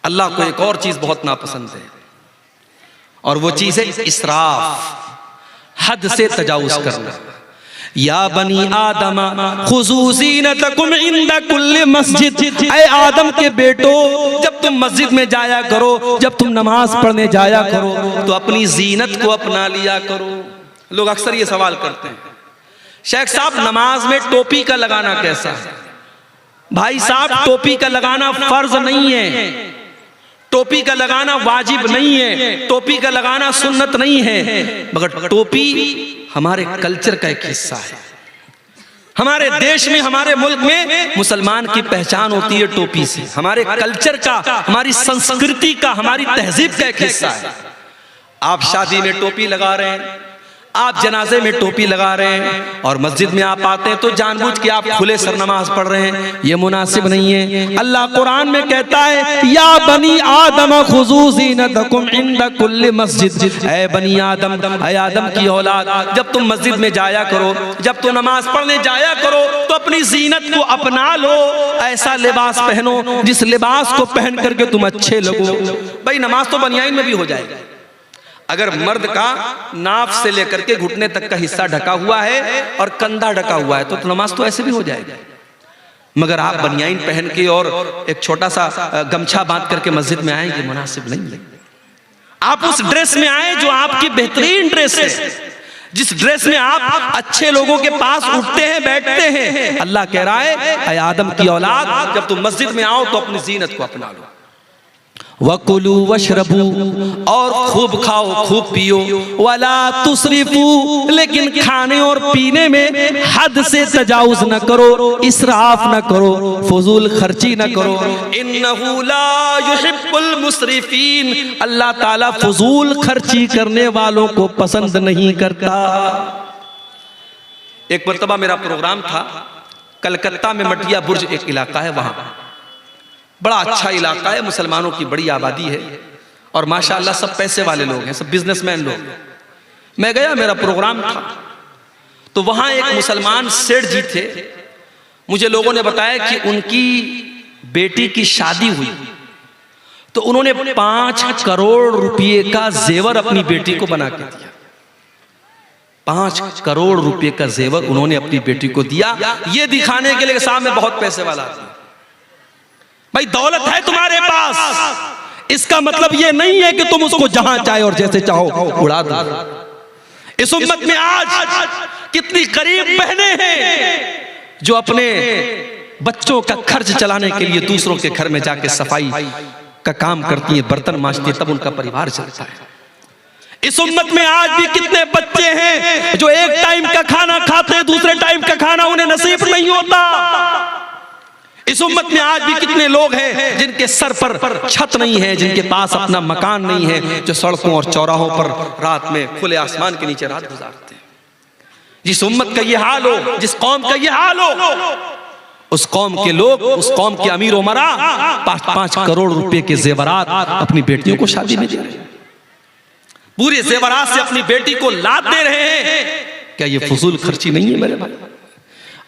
अल्लाह को एक और चीज बहुत नापसंद है, और वो चीज है इसराफ, हद से तजावुज करना। या बनी आदम खुज़ू ज़ीनतकुम इंदा कुल्ली मस्जिद, ऐ आदम के बेटो, जब तुम मस्जिद में जाया करो, जब तुम नमाज पढ़ने जाया करो, तो अपनी जीनत को अपना लिया करो। लोग अक्सर ये सवाल करते हैं, शेख साहब नमाज में टोपी का लगाना कैसा है? भाई साहब टोपी का लगाना फर्ज नहीं है, टोपी का लगाना वाजिब नहीं है, टोपी का लगाना सुन्नत नहीं है, मगर टोपी हमारे कल्चर का एक हिस्सा है। हमारे देश में, हमारे मुल्क में मुसलमान की पहचान होती है टोपी से। हमारे कल्चर का, हमारी संस्कृति का, हमारी तहजीब का एक हिस्सा है। आप शादी में टोपी लगा रहे हैं, आप जनाजे में टोपी लगा रहे हैं, और मस्जिद में आप आते हैं तो जानबूझ के आप खुले सर नमाज पढ़ रहे हैं, ये मुनासिब नहीं है। अल्लाह कुरान में कहता है, या बनी आदम खुज़ू ज़ीनतकुम इंदा कुल्ली मस्जिद, ऐ बनी आदम, ऐ आदम की औलाद, जब तुम मस्जिद में जाया करो, जब तुम नमाज पढ़ने जाया करो, तो अपनी जीनत को अपना लो, ऐसा लिबास पहनो जिस लिबास को पहन करके तुम अच्छे लगो। भाई नमाज तो बनियाइन में भी हो जाएगा। अगर मर्द का नाफ से लेकर के घुटने तक का हिस्सा ढका हुआ है और कंधा ढका हुआ है तो नमाज तो ऐसे भी हो जाएगा। मगर आप बनियाइन पहन के और एक छोटा सा गमछा बांध करके मस्जिद में आएंगे, मुनासिब नहीं है। आप उस ड्रेस में आए जो आपकी बेहतरीन ड्रेस है, जिस ड्रेस में आप अच्छे लोगों के पास उठते हैं, बैठते हैं। अल्लाह कह रहा है, ऐ आदम की औलाद, जब तुम मस्जिद में आओ तो अपनी जीनत को अपना लो। वकुलू वशरबू, और खूब खाओ खूब पियो, वला तुसरिफू, लेकिन खाने और पीने में हद से तजावुज न करो, इसराफ न करो, फजूल खर्ची न करो। इन्नहु ला युहिब्बुल मुसरिफीन, अल्लाह ताला फजूल खर्ची करने वालों को पसंद नहीं करता। एक मर्तबा मेरा प्रोग्राम था कलकत्ता में, मटिया बुर्ज एक इलाका है, वहां बड़ा अच्छा इलाका है, मुसलमानों की बड़ी आबादी है, और माशाअल्लाह सब पैसे वाले लोग हैं, सब बिजनेसमैन लोग। मैं गया, मेरा प्रोग्राम था, तो वहां एक मुसलमान सेठ जी थे। मुझे लोगों ने बताया कि उनकी बेटी की शादी हुई, तो उन्होंने 5 करोड़ रुपए का जेवर अपनी बेटी को बना के दिया। 5 करोड़ रुपए का जेवर उन्होंने अपनी बेटी को दिया, ये दिखाने के लिए साहब मैं बहुत पैसे वाला था। भाई दौलत है तुम्हारे पास, इसका मतलब ये नहीं है कि तुम उसको जहां चाहे और जैसे चाहो उड़ा दो। इस उम्मत में आज कितनी गरीब बहनें हैं जो अपने बच्चों का खर्च चलाने के लिए दूसरों के घर में जाके सफाई का काम करती हैं, बर्तन मांजती हैं, तब उनका परिवार चलता है। इस उम्मत में आज भी कितने बच्चे हैं जो एक टाइम का खाना खाते हैं, दूसरे टाइम का खाना उन्हें नसीब नहीं होता। इस उम्मत में आज भी कितने लोग हैं जिनके सर पर छत नहीं है, जिनके पास अपना मकान नहीं है, जो सड़कों और चौराहों पर रात में खुले आसमान के नीचे रात गुजारते हैं। जिस उम्मत का ये हाल हो, जिस कौम का ये हाल हो, उस कौम के लोग, उस कौम के अमीर उमरा 5 करोड़ रुपए के जेवरात अपनी बेटियों को शादी में दे रहे हैं, पूरे जेवरात से अपनी बेटी को लाद दे रहे हैं। क्या ये फजूल खर्ची नहीं है मेरे भाई?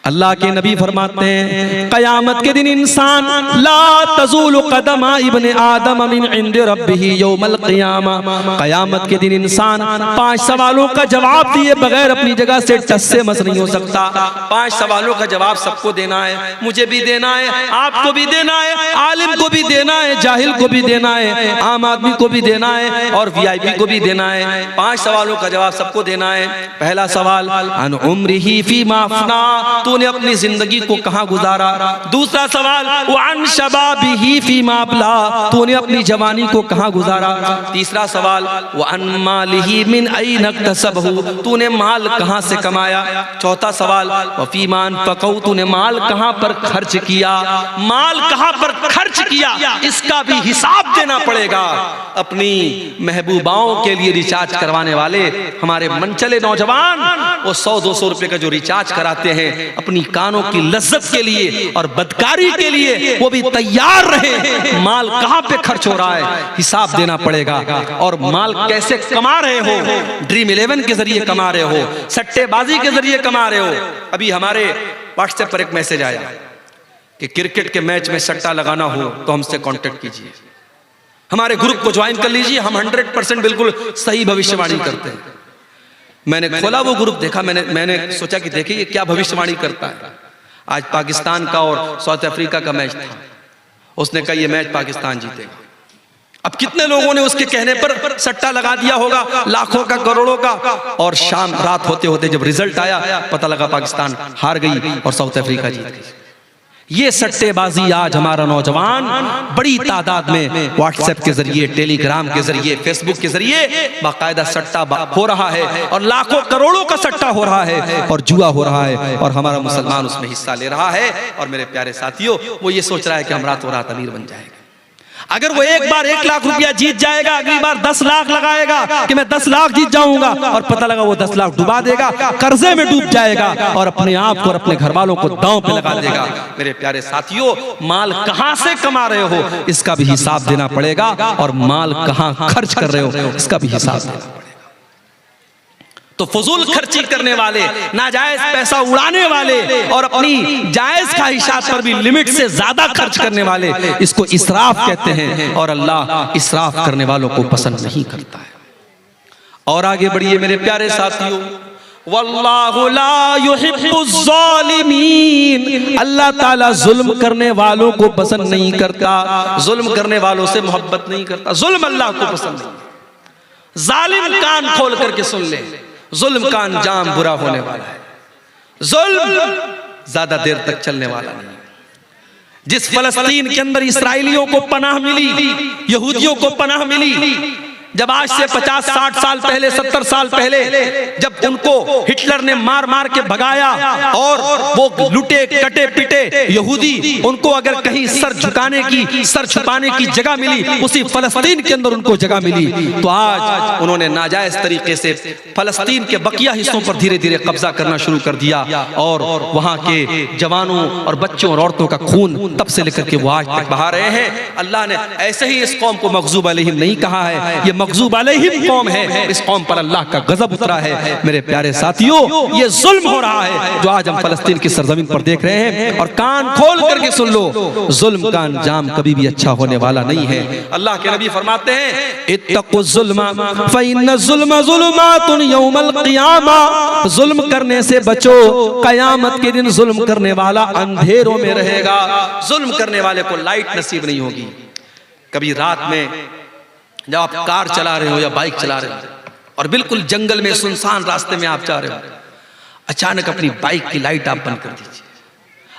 अल्लाह के नबी फरमाते हैं, क़यामत के दिन इंसान ला तज़ूलु क़दमा इब्ने आदम मिन इंदि रब्बिही यौमल क़ियामा, क़यामत के दिन इंसान 5 सवालों का जवाब दिए बगैर अपनी जगह से टस से मस नहीं हो सकता। 5 सवालों का जवाब सबको देना है, मुझे भी देना है, आपको भी देना है, आलिम को भी देना है, जाहिल को भी देना है, आम आदमी को भी देना है, और VIP को भी देना है। 5 सवालों का जवाब सबको देना है। पहला सवाल, अन उम्रिही फीमा अफ़ना, तूने अपनी जिंदगी को कहां गुजारा। दूसरा सवाल, वअन शबाबिही फीमा अबला, तूने अपनी जवानी को कहां गुजारा। तीसरा सवाल, वअन मालिही मिन ऐन इक्तसबहु, तूने माल कहां से कमाया। चौथा सवाल, वफीमा अनफक़हु, तूने माल कहां पर खर्च किया। माल कहां पर खर्च किया इसका भी हिसाब देना पड़ेगा। अपनी महबूबाओं के लिए रिचार्ज करवाने वाले हमारे मनचले नौजवान, वो 100-200 रुपए का जो रिचार्ज कराते हैं अपनी कानों की लज्जत के लिए और बदकारी के लिए, वो भी तैयार रहे। माल कहां पे खर्च हो रहा है हिसाब देना पड़ेगा। और माल कैसे कमा रहे हो, ड्रीम 11 के जरिए कमा रहे हो, सट्टेबाजी के जरिए कमा रहे हो। अभी हमारे व्हाट्सएप पर एक मैसेज आया कि क्रिकेट के मैच में सट्टा लगाना हो तो हमसे कांटेक्ट कीजिए। हमारे ग्रुप को ज्वाइन कर लीजिए, हम 100% बिल्कुल सही भविष्यवाणी करते हैं। मैंने खोला वो ग्रुप, देखा, मैंने सोचा कि देखिए ये क्या भविष्यवाणी करता है। आज पाकिस्तान का और साउथ अफ्रीका का मैच था, उसने कहा ये मैच पाकिस्तान जीतेगा। अब कितने लोगों ने उसके कहने पर सट्टा लगा दिया होगा, लाखों का, करोड़ों का, और शाम रात होते होते जब रिजल्ट आया पता लगा पाकिस्तान हार गई और साउथ अफ्रीका जीत गई। ये सट्टेबाजी आज हमारा नौजवान बड़ी तादाद में व्हाट्सएप के जरिए, टेलीग्राम के जरिए, फेसबुक के जरिए बाकायदा सट्टा हो रहा है और लाखों करोड़ों का सट्टा हो रहा है और जुआ हो रहा है और हमारा मुसलमान उसमें हिस्सा ले रहा है। और मेरे प्यारे साथियों, वो ये सोच रहा है कि हम रातों रात अमीर बन जाएंगे। अगर वो एक बार 1 लाख रुपया जीत जाएगा, अगली बार 10 लाख लगाएगा कि मैं 10 लाख जीत जाऊंगा, और पता लगा वो 10 लाख डुबा देगा, कर्जे में डूब जाएगा और अपने आप को और अपने घर वालों को दांव पे लगा देगा। मेरे प्यारे साथियों, माल कहां से कमा रहे हो इसका भी हिसाब देना पड़ेगा और माल कहां खर्च कर रहे हो इसका भी हिसाब देना पड़ेगा। तो फजूल खर्ची करने वाले, नाजायज पैसा उड़ाने वाले और अपनी जायज ख्वाहिशात पर भी लिमिट से ज्यादा खर्च करने वाले, इसको इसराफ कहते हैं और अल्लाह इसराफ करने वालों को पसंद नहीं करता है। और आगे बढ़िए मेरे प्यारे साथियों, वल्लाहु ला युहिब्बुज़ ज़ालिमीन, अल्लाह ताला जुल्म करने वालों को पसंद नहीं करता, जुल्म करने वालों से मोहब्बत नहीं करता। जुल्म अल्लाह को पसंद नहीं। जालिम कान खोल करके सुन ले, जुल्म का अंजाम बुरा होने वाला है। जुल्म ज्यादा देर तक चलने वाला नहीं। जिस फलस्तीन के अंदर इसराइलियों को पनाह मिली, यहूदियों को पनाह मिली, जब आज से 50-60 साल पहले, 70 साल पहले जब उनको हिटलर ने मार मार के भगाया और वो लुटे कटे पिटे यहूदी, उनको अगर कहीं सर झुकाने की, सर छुपाने की जगह मिली, उसी फलस्तीन के अंदर उनको जगह मिली, तो आज उन्होंने नाजायज तरीके से फलस्तीन के बकिया हिस्सों पर धीरे धीरे कब्जा करना शुरू कर दिया और वहां के जवानों और बच्चों और औरतों का खून तब से लेकर के वो आज तक बहा रहे हैं। अल्लाह ने ऐसे ही इस कौम को मग़ज़ूब अलैहिम नहीं कहा है, ये मग़ज़ूब अलैहिम कौम है, इस कौम पर अल्लाह का गजब उतरा है। मेरे प्यारे साथियों, ये जुल्म हो रहा है जो आज हम फलस्तीन की सरजमीन पर देख रहे हैं। और कान खोल करके सुन लो, जुल्म का अंजाम कभी भी अच्छा होने वाला नहीं है। अल्लाह के नबी फरमाते हैं, इत्तक़ुज़्ज़ुल्म फ़इन्नज़्ज़ुल्म ज़ुलुमातुन यौमल क़ियामा, जुल्म करने से बचो, कयामत के दिन जुल्म करने वाला अंधेरों में रहेगा। जुल्म करने वाले को लाइट नसीब नहीं होगी। कभी रात में जब आप कार चला रहे हो या बाइक चला रहे हो और बिल्कुल जंगल में सुनसान रास्ते में आप जा रहे हो, अचानक अपनी बाइक की लाइट आप बंद कर दीजिए,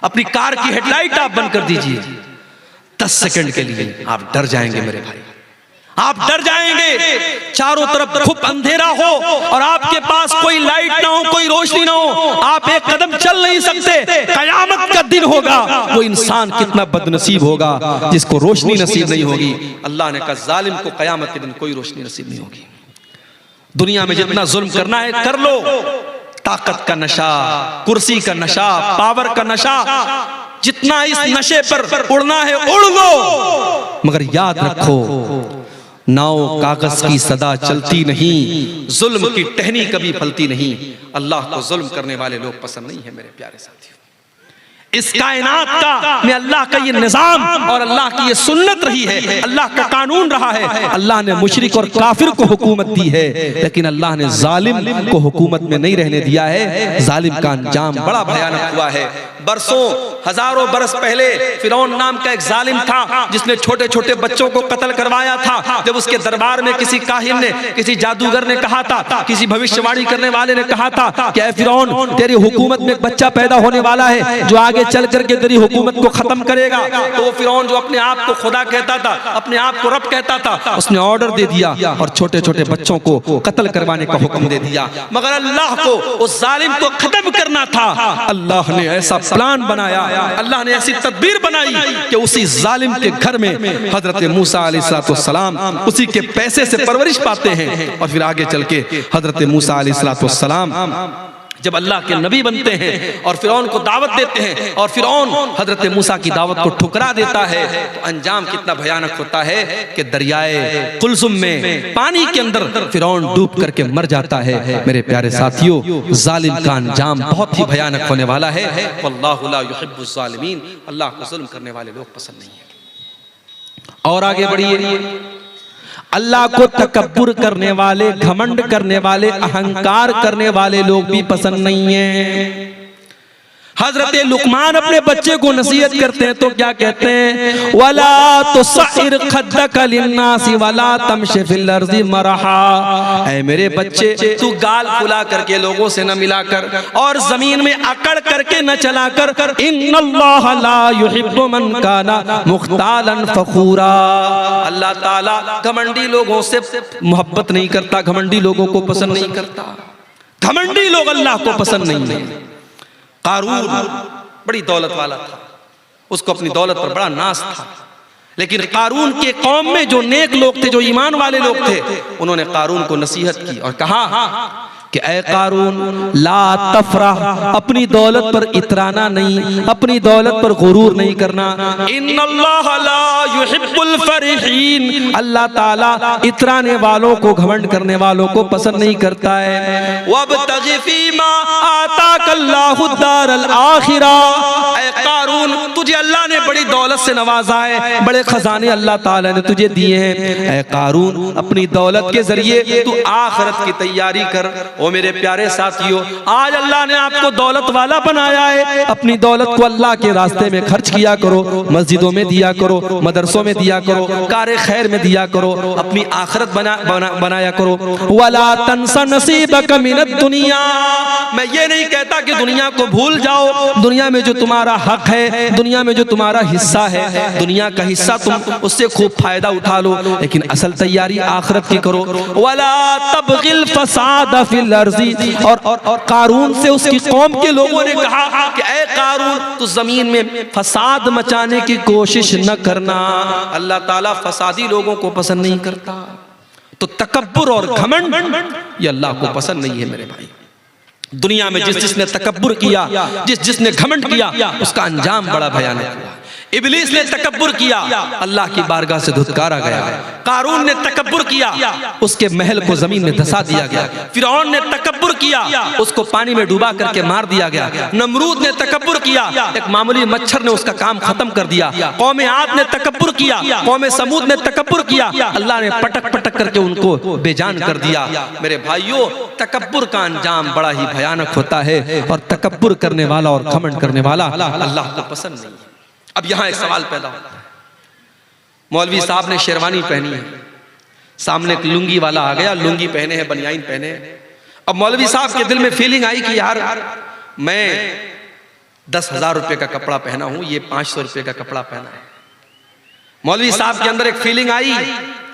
अपनी कार की हेडलाइट आप बंद कर दीजिए। 10 सेकंड के लिए आप डर जाएंगे मेरे भाई, आप डर जाएंगे। चारों तरफ खूब अंधेरा हो और आपके पास कोई लाइट ना हो, कोई रोशनी ना हो, आप एक कदम चल नहीं सकते। कयामत का दिन होगा, वो इंसान कितना बदनसीब होगा जिसको रोशनी नसीब नहीं होगी। अल्लाह ने कहा जालिम को कयामत के दिन कोई रोशनी नसीब नहीं होगी। दुनिया में जितना जुल्म करना है कर लो, ताकत का नशा, कुर्सी का नशा, पावर का नशा, जितना इस नशे पर उड़ना है उड़ लो, मगर याद रखो नाव कागज की सदा चलती नहीं, जुल्म की टहनी कभी फलती नहीं। अल्लाह को जुल्म करने वाले लोग पसंद नहीं है मेरे प्यारे साथियों। इस कायनात का में अल्लाह का ये निजाम और अल्लाह की ये सुन्नत रही है, अल्लाह का कानून रहा है। अल्लाह ने मुशरिक और काफिर को हुकूमत दी है, लेकिन अल्लाह ने जालिम को हुकूमत में नहीं रहने दिया है। जालिम का अंजाम बड़ा भयानक हुआ है। बरसों हजारों बरस पहले फिरौन नाम का एक जालिम था जिसने छोटे छोटे बच्चों को कत्ल करवाया था। जब उसके दरबार में किसी काहिन ने, किसी जादूगर ने कहा था, किसी भविष्यवाणी करने वाले ने कहा था कि ऐ फिरौन, तेरी हुकूमत में एक बच्चा पैदा होने वाला है जो आगे चल करके तेरी हुकूमत को खत्म करेगा। तो वो फिरौन जो अपने आप को खुदा कहता था, अपने आप को रब कहता था, उसने ऑर्डर दे दिया और छोटे छोटे बच्चों को कत्ल करवाने का हुक्म दे दिया। मगर अल्लाह को उस जालिम को खत्म करना था। अल्लाह ने ऐसा प्लान बनाया, अल्लाह ने ऐसी तदबीर बनाई कि उसी जालिम के घर में हजरत मूसा अलैहिस्सलाम उसी के पैसे से परवरिश पाते हैं। और फिर आगे चल के हजरत मूसा अलैहिस्सलाम जब अल्लाह के नबी बनते हैं और फिरौन को दावत देते हैं और फिरौन हजरत मूसा की दावत को ठुकरा देता है, तो अंजाम कितना भयानक होता है कि दरियाए कुलसुम में पानी के अंदर फिरौन डूब करके मर जाता है। मेरे प्यारे साथियों, जालिम का अंजाम बहुत ही भयानक होने वाला है। वल्लाहु ला युहिब्बुज़ ज़ालिमीन, अल्लाह को जुल्म करने वाले लोग पसंद नहीं है। और आगे बढ़िए, अल्लाह को तकब्बुर करने वाले, घमंड करने वाले, अहंकार करने वाले लोग भी पसंद नहीं है। हजरत लुकमान अपने बच्चे को नसीहत करते हैं तो क्या कहते हैं, वला तुसइर खद्दका लिन्नासी वला तमशि फिल अर्ज़ि मरहा। ऐ मेरे बच्चे, तू गाल फुला करके लोगों से न मिलाकर और जमीन में अकड़ करके न चलाकर, इन्नल्लाह ला युहिब्बु मन काना मुख्तालन फखूरा। अल्लाह ताला घमंडी लोगों से मोहब्बत नहीं करता, घमंडी लोगों को पसंद नहीं करता। घमंडी लोग अल्लाह को पसंद नहीं है। कारून बड़ी दौलत वाला था, उसको अपनी दौलत पर बड़ा नाज था, लेकिन कारून के कौम में जो नेक लोग थे, जो ईमान वाले लोग थे, उन्होंने कारून को नसीहत की और कहा कि ऐ कारून, ला तफरह, अपनी दौलत पर इतराना नहीं, अपनी दौलत पर गुरूर नहीं करना। इन्नल्लाह ला युहिब्बुल फरिहीन, अल्लाह ताला इतराने वालों को, घमंड करने वालों को पसंद नहीं करता है। वब्तगि फीमा आताकल्लाहु दारल आखिरा। ऐ कारून, तुझे अल्लाह ने बड़ी दौलत से नवाजा है, बड़े खजाने अल्लाह ताला ने तुझे दिए हैं। ऐ कारून, अपनी दौलत के जरिए तू आखिरत की तैयारी कर। ओ मेरे प्यारे साथियों, आज अल्लाह ने आपको दौलत वाला बनाया है, अपनी दौलत को अल्लाह के रास्ते में खर्च किया करो, मस्जिदों में दिया करो, मदरसों में दिया करो, कारे खैर में दिया करो, अपनी आखिरत बनाया करो। वला तंसा नसीबक मिनद दुनिया, मैं ये नहीं कहता कि दुनिया को भूल जाओ, दुनिया में जो तुम्हारा हक है, दुनिया में जो तुम्हारा हिस्सा है, दुनिया का हिस्सा तुम उससे खूब फायदा उठा लो, लेकिन असल तैयारी आखिरत की करो। वला तबगिल फसाद फिल अर्ज़ी, और कारून से उसकी कौम के लोगों ने कहा कि ऐ कारून, तू जमीन में फसाद मचाने की कोशिश न करना। अल्लाह ताला फसादी लोगों को पसंद नहीं करता। तो तकब्बुर और घमंड ये अल्लाह को पसंद नहीं है मेरे भाई। दुनिया में जिसने तकब्बुर किया, जिसने घमंड किया, उसका अंजाम बड़ा भयानक हुआ। इब्लीस ने तकब्बुर किया, अल्लाह की बारगाह से धुतकारा गया। कारून ने तकब्बुर किया, उसके महल को जमीन में धंसा दिया गया। फिरौन ने तकब्बुर किया, उसको पानी में डूबा करके मार दिया गया। नमरूद ने तकब्बुर किया, एक मामूली मच्छर ने उसका काम खत्म कर दिया। कौम आद ने तकब्बुर किया, कौम समूद ने तकब्बुर किया, अल्लाह ने पटक पटक करके उनको बेजान कर दिया। मेरे भाइयों, तकब्बुर का अंजाम बड़ा ही भयानक होता है, और तकब्बुर करने वाला और घमंड करने वाला अल्लाह को पसंद नहीं है। अब यहां एक सवाल पैदा होता है, मौलवी साहब ने शेरवानी पहनी है, सामने एक लुंगी वाला आ गया, लुंगी पहने हैं, बनियाइन पहने हैं। अब मौलवी साहब के दिल में फीलिंग आई कि यार मैं 10,000 रुपए का कपड़ा पहना हूं, ये 500 रुपए का कपड़ा पहना है। मौलवी साहब के अंदर एक फीलिंग आई,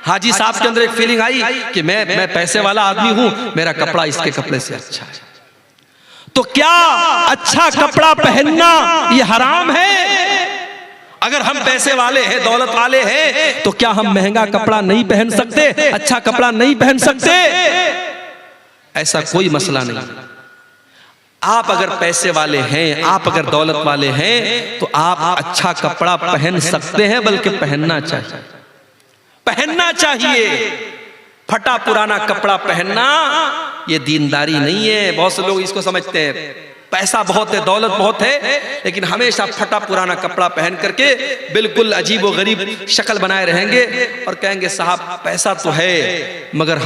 हाजी साहब के अंदर एक फीलिंग आई कि मैं पैसे वाला आदमी हूं, मेरा कपड़ा इसके कपड़े से अच्छा है। तो क्या अच्छा कपड़ा पहनना ये हराम है? अगर हम पैसे वाले हैं, दौलत वाले हैं, तो क्या हम महंगा कपड़ा नहीं पहन सकते, अच्छा कपड़ा नहीं पहन सकते? ऐसा कोई मसला नहीं। आप अगर पैसे वाले हैं, आप अगर दौलत वाले हैं, तो आप अच्छा कपड़ा पहन सकते हैं, बल्कि पहनना चाहिए, पहनना चाहिए। फटा पुराना कपड़ा पहनना ये दीनदारी नहीं है। बहुत से लोग इसको समझते हैं पैसा बहुत है, दौलत बहुत है, लेकिन हमेशा फटा पुराना कपड़ा पहन करके बिल्कुल अजीब व गरीब शक्ल बनाए रहेंगे और कहेंगे साहब पैसा तो है, मगर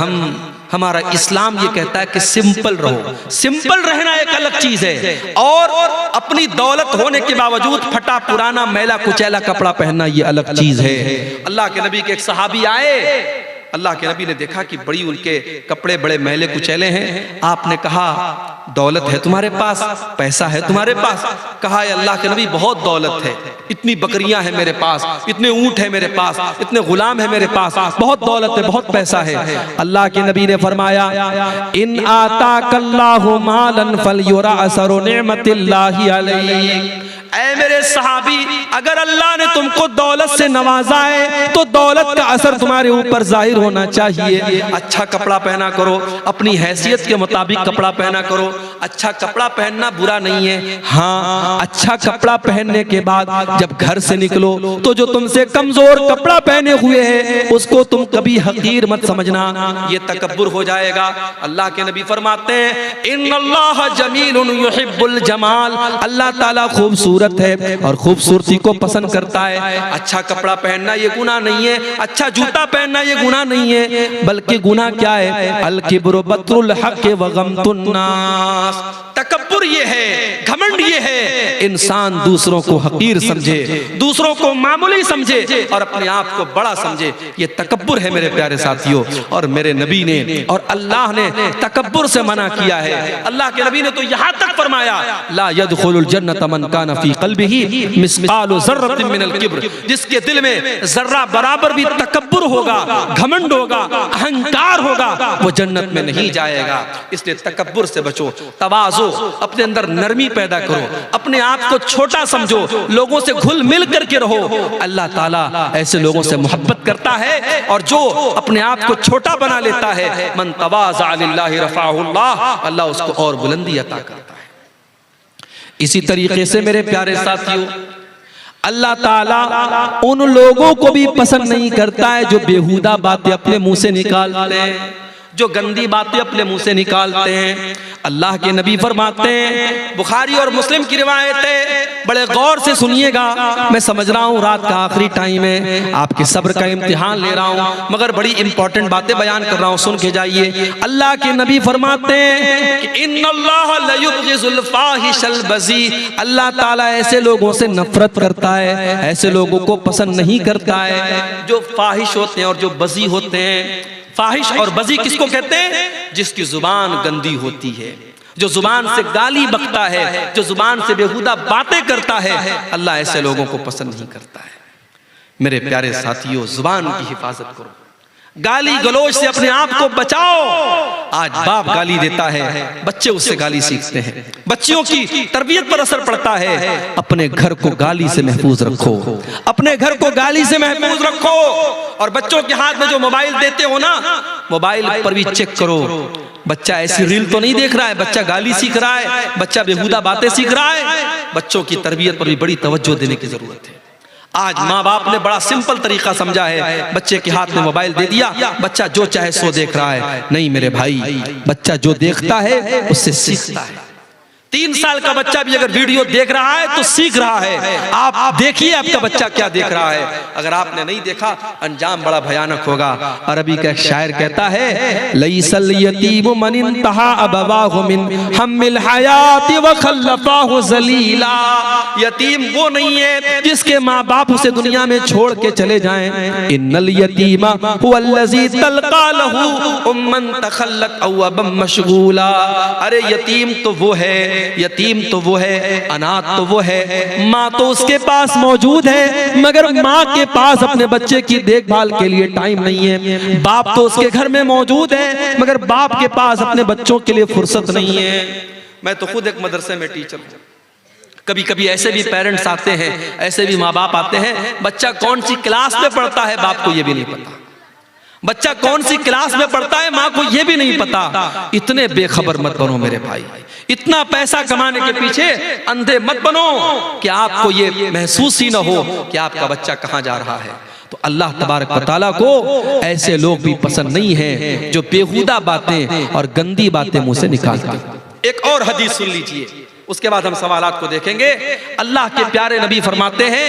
हमारा इस्लाम ये कहता है कि सिंपल रहो। सिंपल रहना एक अलग चीज है, और अपनी दौलत होने के बावजूद फटा पुराना मैला कुचैला कपड़ा पहनना ये अलग चीज है। अल्लाह के नबी के एक सहाबी आए, अल्लाह के नबी ने देखा कि बड़ी उनके कपड़े बड़े मैले कुचैले हैं। आपने कहा दौलत है तुम्हारे पास, पैसा है तुम्हारे पास? कहा अल्लाह के नबी बहुत दौलत है, इतनी बकरियां हैं मेरे पास, इतने ऊंट है मेरे पास, इतने गुलाम है मेरे पास, बहुत दौलत है, बहुत पैसा है। अल्लाह के नबी ने फरमाया इन आताकल्लाहु मालन फलयुरा असरु निअमतिल्लाहि अलैहि। ऐ मेरे सहाबी, अगर अल्लाह ने तुमको दौलत से नवाजा है तो दौलत का असर तुम्हारे ऊपर जाहिर होना चाहिए। अच्छा कपड़ा पहना करो, अपनी हैसियत के मुताबिक कपड़ा पहना करो। अच्छा कपड़ा पहनना बुरा नहीं है, हाँ अच्छा कपड़ा पहनने के बाद जब घर से निकलो तो जो तुमसे कमजोर कपड़ा पहने हुए है उसको तुम कभी हकीर मत समझना, ये तकब्बुर हो जाएगा। अल्लाह के नबी फरमाते हैं इन्नल्लाह जमीलुन युहिब्बुल जमाल, अल्लाह ताला खूबसूरत खूबसूरत है और खूबसूरती को पसंद करता है। अच्छा कपड़ा पहनना ये गुनाह नहीं है, अच्छा जूता पहनना ये गुनाह नहीं है, बल्कि गुनाह क्या है? अल किब्रु बत्रुल हक़ व गम्तुन नास। तकब्बुर ये है, घमंड ये है, इंसान दूसरों को हकीर समझे, दूसरों को मामूली समझे और अपने आप को बड़ा समझे। ये तकब्बुर है मेरे प्यारे साथियों। और मेरे नबी ने और अल्लाह ने तकब्बुर से मना किया है। अल्लाह के नबी ने तो यहाँ तक फरमाया, ला यदखुलुल जन्नत मन कान फी क़ल्बिही मिस्क़ालु ज़र्रतिन मिनल किब्र। जिसके दिल में जर्रा बराबर भी तकब्बुर होगा, घमंड होगा, अहंकार होगा, वो जन्नत में नहीं जाएगा। इसलिए तकब्बुर से बचो, तवाज़ो, अपने अंदर नरमी पैदा करो, अपने आप को छोटा समझो, लोगों से घुल मिल करके रहो। अल्लाह ताला ऐसे लोगों से मोहब्बत करता है और जो अपने आप को छोटा बना लेता है, मन तवाज़ा लिल्लाहि रफ़अहुल्लाह, अल्लाह उसको और बुलंदी अता करता है। इसी तरीके से मेरे प्यारे साथियों, अल्लाह ताला उन लोगों को भी पसंद नहीं करता है जो बेहुदा बातें अपने मुंह से निकालते हैं, जो गंदी बातें अपने मुंह से निकालते हैं। अल्लाह के नबी फरमाते हैं, बुखारी और मुस्लिम की रिवायत है, बड़े गौर से सुनिएगा। मैं समझ रहा हूँ रात का आखिरी टाइम है, आपके सब्र का इम्तिहान ले रहा हूँ, मगर बड़ी इंपॉर्टेंट बातें बयान कर रहा हूँ, सुन के जाइए। अल्लाह के नबी फरमाते हैं कि इन्नल्लाह लयुबग़िज़ुल फ़ाहिशल बज़ी, अल्लाह ताला ऐसे लोगों से नफरत करता है, ऐसे लोगों को पसंद नहीं करता है जो फाहिश होते हैं और जो बज़ी होते हैं। फाहिश और बज़ी किसको कहते हैं? जिसकी जुबान गंदी होती है, जो जुबान से गाली बकता है, जो जुबान से बेहुदा बातें करता है। अल्लाह ऐसे लोगों को पसंद नहीं करता है। मेरे प्यारे साथियों, जुबान की हिफाजत करो, गाली गलौज से अपने आप को बचाओ। आज बाप गाली देता है, बच्चे उससे गाली सीखते हैं, बच्चियों की तरबियत पर असर पड़ता है। अपने घर को गाली से महफूज रखो, अपने घर को गाली से महफूज रखो। और बच्चों के हाथ में जो मोबाइल देते हो ना, मोबाइल पर भी चेक करो, बच्चा ऐसी रील तो नहीं देख रहा है, बच्चा गाली सीख रहा है, बच्चा बेहुदा बातें सीख रहा है। बच्चों की तरबियत पर भी बड़ी तवज्जो देने की जरूरत है। आज माँ बाप ने बड़ा सिंपल तरीका समझा है, बच्चे के हाथ में मोबाइल दे दिया, बच्चा जो चाहे सो देख रहा है। नहीं मेरे भाई, बच्चा जो देखता है उससे सीखता है। 3 साल का बच्चा भी अगर वीडियो देख रहा है तो सीख रहा है। आप देखिए आपका बच्चा क्या देख रहा है। अगर आपने नहीं देखा, अंजाम बड़ा भयानक होगा। अरबी का एक शायर कहता है, लैसल यतीमु मन इंतहा अबवाहु मिन हम्मिल हयाति व खल्लफाहु ज़लीला। यतीम वो नहीं है जिसके माँ बाप उसे दुनिया में छोड़ के चले जाएं। इन्नल यतीमा हुवल्लज़ी तल्का लहू उम्मन तखल्लत अव अबम मशगूला। अरे यतीम तो वो है, यतीम तो वो है, अनाथ तो वो है, माँ तो उसके पास मौजूद है मगर माँ के पास अपने बच्चे की देखभाल के लिए टाइम नहीं है। बाप तो उसके घर में मौजूद है मगर बाप के पास अपने बच्चों के लिए फुर्सत नहीं है। मैं तो खुद एक मदरसे में टीचर हूँ। कभी कभी ऐसे भी पेरेंट्स आते हैं, ऐसे भी माँ बाप आते हैं, बच्चा कौन सी क्लास में पढ़ता है बाप को ये भी नहीं पता, बच्चा कौन सी क्लास में पढ़ता है माँ को ये भी नहीं पता। इतने बेखबर मत बनो मेरे भाई, इतना पैसा कमाने के पीछे अंधे मत बनो कि आपको ये महसूस ही ना हो कि आपका बच्चा कहाँ जा रहा है। तो अल्लाह तबारक व तआला को ऐसे लोग भी पसंद नहीं है जो बेहुदा बातें और गंदी बातें मुंह से निकालते हैं। एक और हदीस सुन लीजिए, उसके बाद हम सवालात को देखेंगे। अल्लाह के प्यारे नबी फरमाते हैं,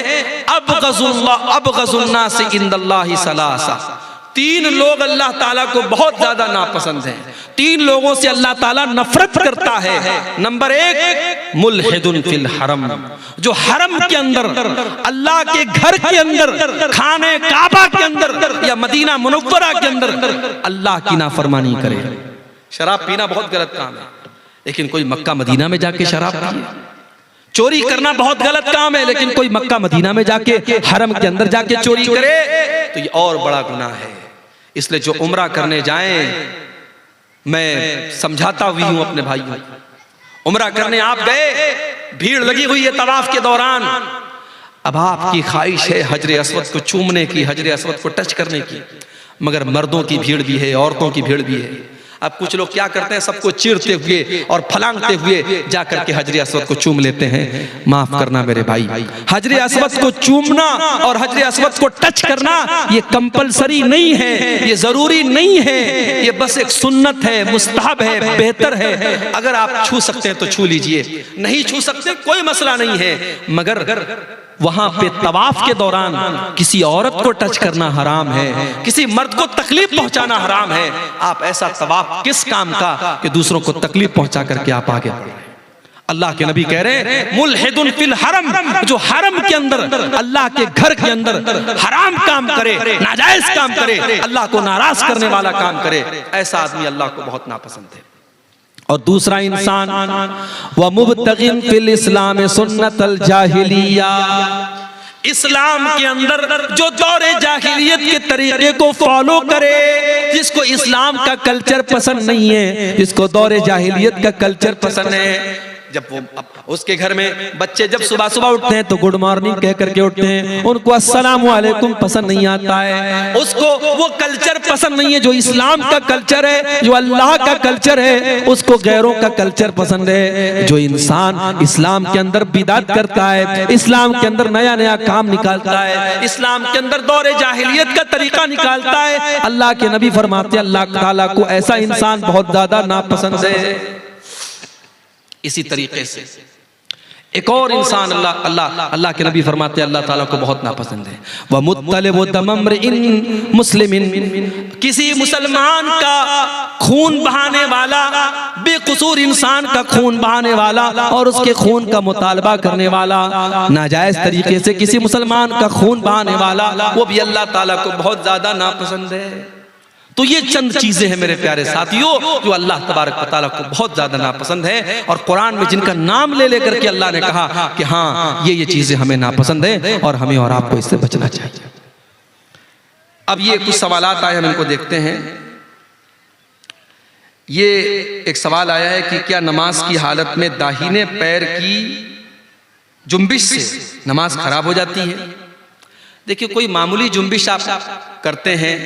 अबग़ज़ुन्नास इंदल्लाहि सलासा। 3 लोग अल्लाह ताला को बहुत ज्यादा नापसंद हैं, 3 लोगों से अल्लाह ताला नफरत करता है। नंबर 1, मुल्हिदुन फिल हरम, जो हरम के अंदर, अल्लाह के घर के अंदर, खाने काबा के अंदर या मदीना मुनव्वरा के अंदर अल्लाह की नाफरमानी करे। शराब पीना बहुत गलत काम है, लेकिन कोई मक्का मदीना में जाके शराब पिए। चोरी करना बहुत गलत काम है, लेकिन कोई मक्का मदीना में जाके, हरम के अंदर जाके चोरी करे तो ये और बड़ा गुनाह है। इसलिए जो उम्रा करने जाएं, मैं समझाता हुई हूं अपने भाइयों, उम्रा करने आप गए, भीड़ लगी हुई है तवाफ के दौरान, अब आपकी ख्वाहिश है हजरे अस्वद को चूमने की, हजरे अस्वद को टच करने की, मगर मर्दों की भीड़ भी है, औरतों की भीड़ भी है। अब कुछ लोग क्या करते हैं, सबको चीरते हुए और फलांगते हुए जाकर के हजर अस्वद को चूम लेते हैं। माफ करना मेरे भाई, हजर अस्वद को चूमना और हजर अस्वद को टच करना ये कंपलसरी नहीं है, ये जरूरी नहीं है, ये बस एक सुन्नत है, मुस्तहब है, बेहतर है। अगर आप छू सकते हैं तो छू लीजिए, नहीं छू सकते कोई मसला नहीं है, मगर वहां पे तवाफ के दौरान किसी औरत को टच करना हराम है, किसी मर्द को तकलीफ पहुंचाना हराम है। आप ऐसा तवाफ किस काम का कि दूसरों को तकलीफ पहुंचा करके आप आगे बढ़ रहे हैं। अल्लाह के नबी कह रहे हैं मुल्हिदुन फिल हरम, जो हरम के अंदर, अल्लाह के घर के अंदर हराम काम करे, नाजायज काम करे, अल्लाह को नाराज करने वाला काम करे, ऐसा आदमी अल्लाह को बहुत नापसंद है। और दूसरा इंसान व मुब्तगिन फिल इस्लाम सुन्नतल जाहिलिया, इस्लाम के अंदर जो दौरे जाहिलियत के तरीके को फॉलो करे, जिसको इस्लाम का कल्चर पसंद नहीं है, जिसको दौरे जाहिलियत का कल्चर पसंद है, जब वो उसके घर में बच्चे जब सुबह सुबह उठते हैं तो गुड मॉर्निंग कह करके उठते हैं, उनको अस्सलाम वालेकुम पसंद नहीं आता है, उसको वो कल्चर पसंद नहीं है जो इस्लाम का कल्चर है, जो अल्लाह का कल्चर है, उसको गैरों का कल्चर पसंद है। जो इंसान इस्लाम के अंदर बिदात करता है, इस्लाम के अंदर नया नया काम निकालता है, इस्लाम के अंदर दौरे जाहिलियत का तरीका निकालता है, अल्लाह के नबी फरमाते हैं अल्लाह ताला को ऐसा इंसान बहुत ज्यादा नापसंद है। इसी तरीके से एक और इंसान अल्लाह के नबी फरमाते हैं अल्लाह ताला को बहुत नापसंद है। वह मुत्तलिबु दमम्रिइन मुस्लिमिन, किसी मुसलमान का खून बहाने वाला, बेकसूर इंसान का खून बहाने वाला और उसके खून का मुतालबा करने वाला, नाजायज तरीके से किसी मुसलमान का खून बहाने वाला, वो भी अल्लाह ताला को बहुत ज्यादा नापसंद है। तो ये चंद चीजें हैं मेरे प्यारे साथियों जो अल्लाह तबारक व तआला को बहुत ज्यादा नापसंद है, और कुरान में जिनका नाम ले लेकर के अल्लाह ने कहा कि हाँ ये चीजें हमें नापसंद है और हमें और आपको इससे बचना चाहिए। अब ये कुछ सवालात आए, हम इनको देखते हैं। ये एक सवाल आया है कि क्या नमाज की हालत में दाहिने पैर की जुम्बिश से नमाज खराब हो जाती है? देखिए, कोई मामूली जुम्बिश आप करते हैं,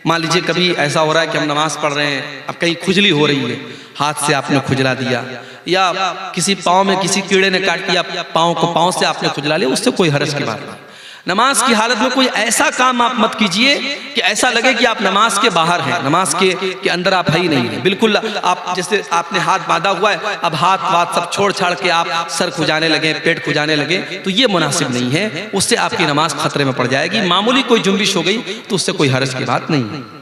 मान लीजिए कभी ऐसा हो रहा है कि हम नमाज पढ़ रहे हैं, अब कहीं खुजली हो रही है, हाथ से आपने खुजला दिया, या किसी पाँव में किसी कीड़े ने काट दिया, पाँव से आपने खुजला लिया, उससे कोई हर्ज की बात नहीं। नमाज की हालत में कोई ऐसा काम आप मत कीजिए कि ऐसा लगे कि आप नमाज के बाहर हैं, नमाज के अंदर आप है ही नहीं है। बिल्कुल आप जैसे आपने हाथ बांधा हुआ है, अब हाथ सब छोड़ छाड़ के आप सर खुजाने लगे, पेट खुजाने लगे, तो ये मुनासिब नहीं है, उससे आपकी नमाज खतरे में पड़ जाएगी। मामूली कोई जुम्बिश हो गई तो उससे कोई हर्ज की बात नहीं है।